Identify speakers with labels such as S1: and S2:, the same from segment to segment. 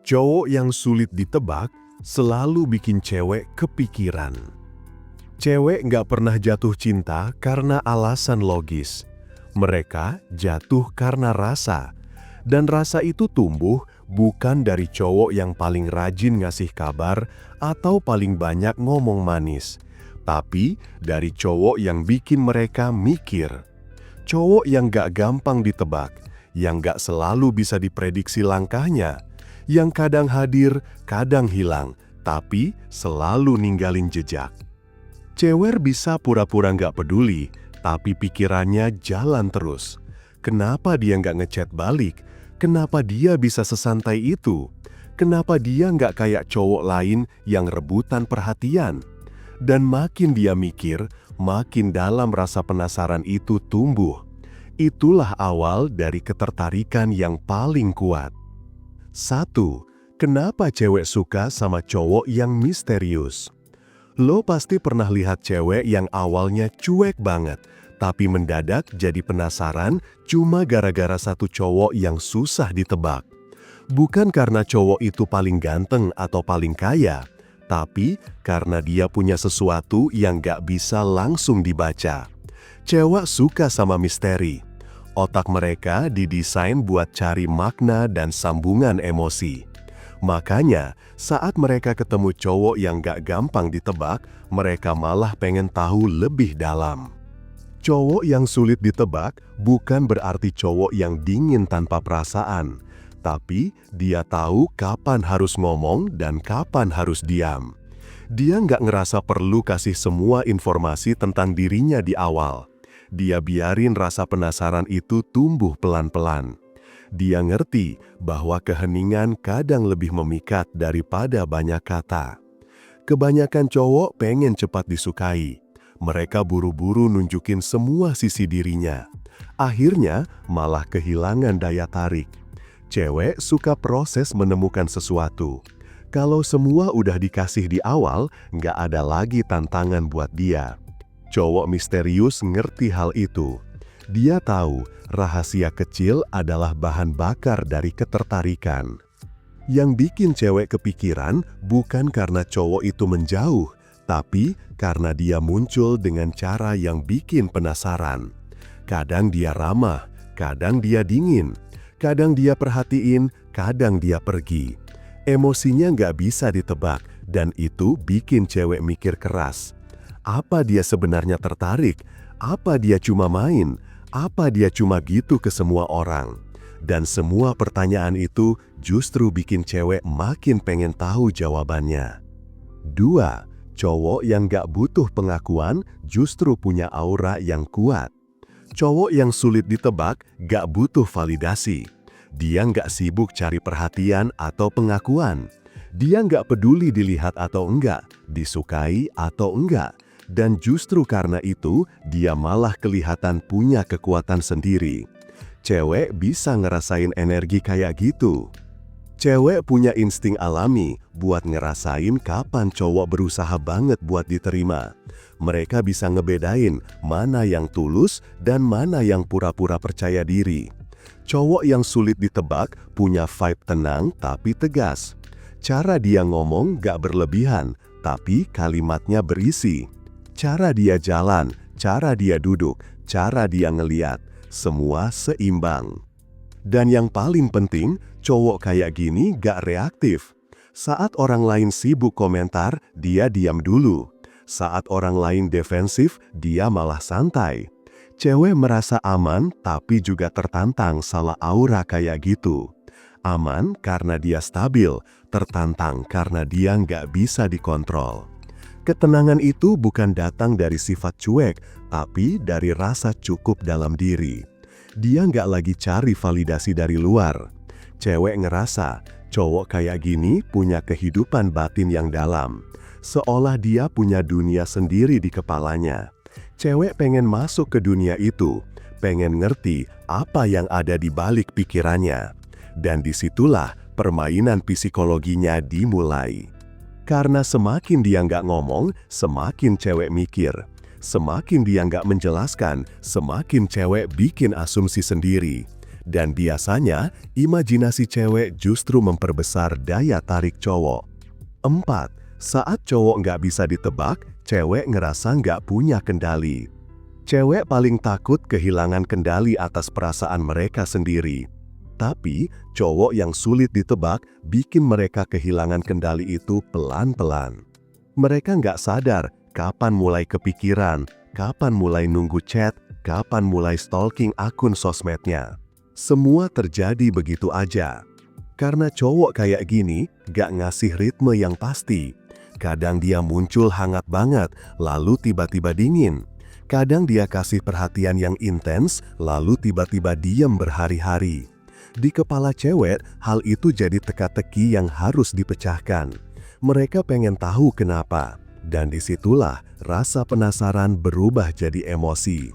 S1: Cowok yang sulit ditebak selalu bikin cewek kepikiran. Cewek nggak pernah jatuh cinta karena alasan logis. Mereka jatuh karena rasa. Dan rasa itu tumbuh bukan dari cowok yang paling rajin ngasih kabar atau paling banyak ngomong manis, tapi dari cowok yang bikin mereka mikir. Cowok yang nggak gampang ditebak, yang nggak selalu bisa diprediksi langkahnya, yang kadang hadir, kadang hilang, tapi selalu ninggalin jejak. Cewek bisa pura-pura nggak peduli, tapi pikirannya jalan terus. Kenapa dia nggak ngechat balik? Kenapa dia bisa sesantai itu? Kenapa dia nggak kayak cowok lain yang rebutan perhatian? Dan makin dia mikir, makin dalam rasa penasaran itu tumbuh. Itulah awal dari ketertarikan yang paling kuat. 1. Kenapa cewek suka sama cowok yang misterius? Lo pasti pernah lihat cewek yang awalnya cuek banget, tapi mendadak jadi penasaran cuma gara-gara satu cowok yang susah ditebak. Bukan karena cowok itu paling ganteng atau paling kaya, tapi karena dia punya sesuatu yang gak bisa langsung dibaca. Cewek suka sama misteri. Otak mereka didesain buat cari makna dan sambungan emosi. Makanya, saat mereka ketemu cowok yang gak gampang ditebak, mereka malah pengen tahu lebih dalam. Cowok yang sulit ditebak bukan berarti cowok yang dingin tanpa perasaan, tapi dia tahu kapan harus ngomong dan kapan harus diam. Dia nggak ngerasa perlu kasih semua informasi tentang dirinya di awal. Dia biarin rasa penasaran itu tumbuh pelan-pelan. Dia ngerti bahwa keheningan kadang lebih memikat daripada banyak kata. Kebanyakan cowok pengen cepat disukai. Mereka buru-buru nunjukin semua sisi dirinya. Akhirnya malah kehilangan daya tarik. Cewek suka proses menemukan sesuatu. Kalau semua udah dikasih di awal, nggak ada lagi tantangan buat dia. Cowok misterius ngerti hal itu. Dia tahu rahasia kecil adalah bahan bakar dari ketertarikan. Yang bikin cewek kepikiran bukan karena cowok itu menjauh, tapi karena dia muncul dengan cara yang bikin penasaran. Kadang dia ramah, kadang dia dingin, kadang dia perhatiin, kadang dia pergi. Emosinya nggak bisa ditebak, dan itu bikin cewek mikir keras. Apa dia sebenarnya tertarik? Apa dia cuma main? Apa dia cuma gitu ke semua orang? Dan semua pertanyaan itu justru bikin cewek makin pengen tahu jawabannya. 2. Cowok yang gak butuh pengakuan justru punya aura yang kuat. Cowok yang sulit ditebak gak butuh validasi. Dia gak sibuk cari perhatian atau pengakuan. Dia gak peduli dilihat atau enggak, disukai atau enggak. Dan justru karena itu, dia malah kelihatan punya kekuatan sendiri. Cewek bisa ngerasain energi kayak gitu. Cewek punya insting alami buat ngerasain kapan cowok berusaha banget buat diterima. Mereka bisa ngebedain mana yang tulus dan mana yang pura-pura percaya diri. Cowok yang sulit ditebak punya vibe tenang tapi tegas. Cara dia ngomong gak berlebihan, tapi kalimatnya berisi. Cara dia jalan, cara dia duduk, cara dia ngeliat, semua seimbang. Dan yang paling penting, cowok kayak gini gak reaktif. Saat orang lain sibuk komentar, dia diam dulu. Saat orang lain defensif, dia malah santai. Cewek merasa aman, tapi juga tertantang salah aura kayak gitu. Aman karena dia stabil, tertantang karena dia nggak bisa dikontrol. Ketenangan itu bukan datang dari sifat cuek, tapi dari rasa cukup dalam diri. Dia nggak lagi cari validasi dari luar. Cewek ngerasa cowok kayak gini punya kehidupan batin yang dalam. Seolah dia punya dunia sendiri di kepalanya. Cewek pengen masuk ke dunia itu, pengen ngerti apa yang ada di balik pikirannya. Dan disitulah permainan psikologinya dimulai. Karena semakin dia nggak ngomong, semakin cewek mikir. Semakin dia nggak menjelaskan, semakin cewek bikin asumsi sendiri. Dan biasanya, imajinasi cewek justru memperbesar daya tarik cowok. 4. Saat cowok nggak bisa ditebak, cewek ngerasa nggak punya kendali. Cewek paling takut kehilangan kendali atas perasaan mereka sendiri. Tapi, cowok yang sulit ditebak bikin mereka kehilangan kendali itu pelan-pelan. Mereka nggak sadar kapan mulai kepikiran, kapan mulai nunggu chat, kapan mulai stalking akun sosmednya. Semua terjadi begitu aja. Karena cowok kayak gini gak ngasih ritme yang pasti. Kadang dia muncul hangat banget, lalu tiba-tiba dingin. Kadang dia kasih perhatian yang intens, lalu tiba-tiba diam berhari-hari. Di kepala cewek, hal itu jadi teka-teki yang harus dipecahkan. Mereka pengen tahu kenapa. Dan disitulah rasa penasaran berubah jadi emosi.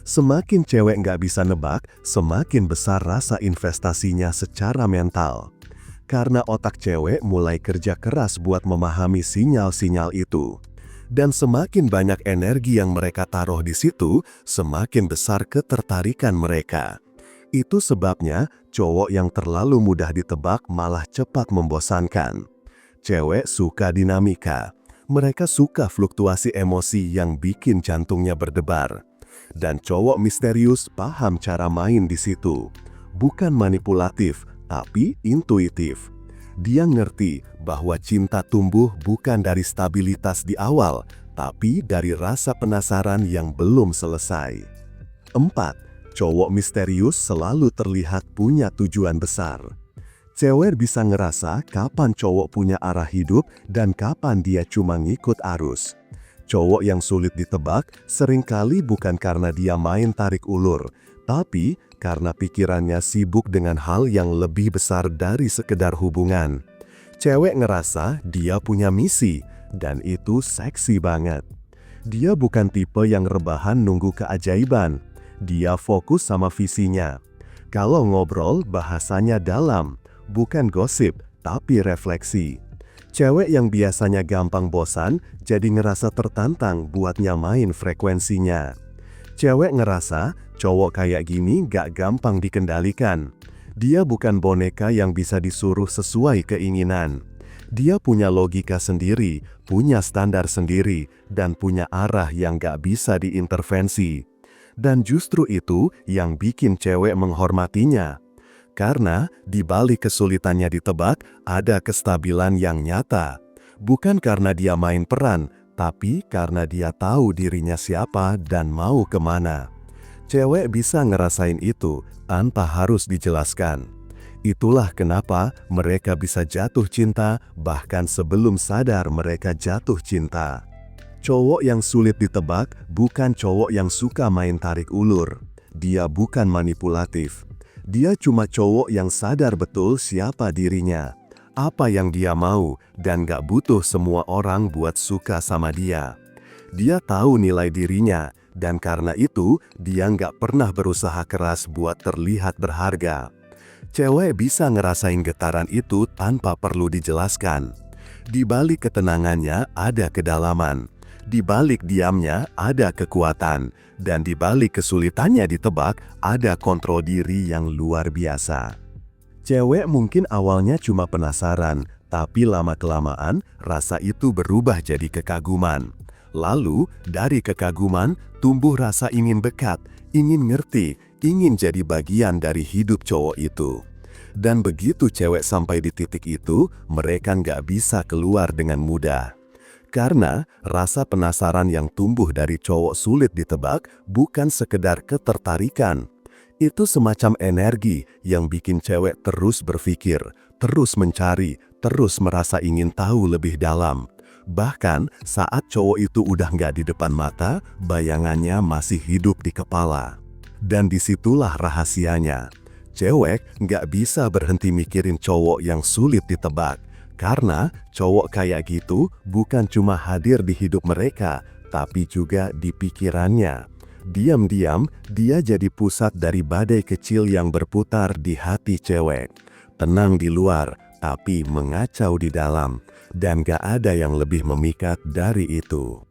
S1: Semakin cewek nggak bisa nebak, semakin besar rasa investasinya secara mental. Karena otak cewek mulai kerja keras buat memahami sinyal-sinyal itu. Dan semakin banyak energi yang mereka taruh di situ, semakin besar ketertarikan mereka. Itu sebabnya cowok yang terlalu mudah ditebak malah cepat membosankan. Cewek suka dinamika. Mereka suka fluktuasi emosi yang bikin jantungnya berdebar. Dan cowok misterius paham cara main di situ. Bukan manipulatif, tapi intuitif. Dia ngerti bahwa cinta tumbuh bukan dari stabilitas di awal, tapi dari rasa penasaran yang belum selesai. 4. Cowok misterius selalu terlihat punya tujuan besar. Cewek bisa ngerasa kapan cowok punya arah hidup dan kapan dia cuma ngikut arus. Cowok yang sulit ditebak seringkali bukan karena dia main tarik ulur, tapi karena pikirannya sibuk dengan hal yang lebih besar dari sekedar hubungan. Cewek ngerasa dia punya misi, dan itu seksi banget. Dia bukan tipe yang rebahan nunggu keajaiban. Dia fokus sama visinya. Kalau ngobrol, bahasanya dalam, bukan gosip, tapi refleksi. Cewek yang biasanya gampang bosan, jadi ngerasa tertantang buat nyamain frekuensinya. Cewek ngerasa, cowok kayak gini gak gampang dikendalikan. Dia bukan boneka yang bisa disuruh sesuai keinginan. Dia punya logika sendiri, punya standar sendiri, dan punya arah yang gak bisa diintervensi. Dan justru itu yang bikin cewek menghormatinya. Karena di balik kesulitannya ditebak, ada kestabilan yang nyata. Bukan karena dia main peran, tapi karena dia tahu dirinya siapa dan mau kemana. Cewek bisa ngerasain itu tanpa harus dijelaskan. Itulah kenapa mereka bisa jatuh cinta bahkan sebelum sadar mereka jatuh cinta. Cowok yang sulit ditebak bukan cowok yang suka main tarik ulur. Dia bukan manipulatif. Dia cuma cowok yang sadar betul siapa dirinya, apa yang dia mau, dan gak butuh semua orang buat suka sama dia. Dia tahu nilai dirinya, dan karena itu, dia gak pernah berusaha keras buat terlihat berharga. Cewek bisa ngerasain getaran itu tanpa perlu dijelaskan. Di balik ketenangannya ada kedalaman. Di balik diamnya ada kekuatan, dan di balik kesulitannya ditebak ada kontrol diri yang luar biasa. Cewek mungkin awalnya cuma penasaran, tapi lama-kelamaan rasa itu berubah jadi kekaguman. Lalu dari kekaguman tumbuh rasa ingin dekat, ingin ngerti, ingin jadi bagian dari hidup cowok itu. Dan begitu cewek sampai di titik itu, mereka nggak bisa keluar dengan mudah. Karena rasa penasaran yang tumbuh dari cowok sulit ditebak bukan sekedar ketertarikan. Itu semacam energi yang bikin cewek terus berpikir, terus mencari, terus merasa ingin tahu lebih dalam. Bahkan saat cowok itu udah nggak di depan mata, bayangannya masih hidup di kepala. Dan disitulah rahasianya. Cewek nggak bisa berhenti mikirin cowok yang sulit ditebak. Karena cowok kayak gitu bukan cuma hadir di hidup mereka, tapi juga di pikirannya. Diam-diam, dia jadi pusat dari badai kecil yang berputar di hati cewek. Tenang di luar, tapi mengacau di dalam. Dan gak ada yang lebih memikat dari itu.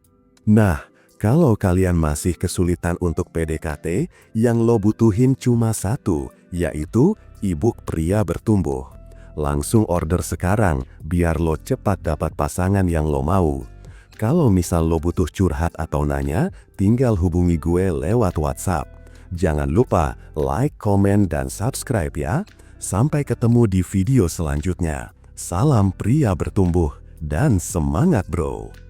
S1: Nah, kalau kalian masih kesulitan untuk PDKT, yang lo butuhin cuma satu, yaitu e-book Pria Bertumbuh. Langsung order sekarang biar lo cepat dapat pasangan yang lo mau. Kalau misal lo butuh curhat atau nanya, tinggal hubungi gue lewat WhatsApp. Jangan lupa like, komen, dan subscribe ya. Sampai ketemu di video selanjutnya. Salam pria bertumbuh dan semangat bro.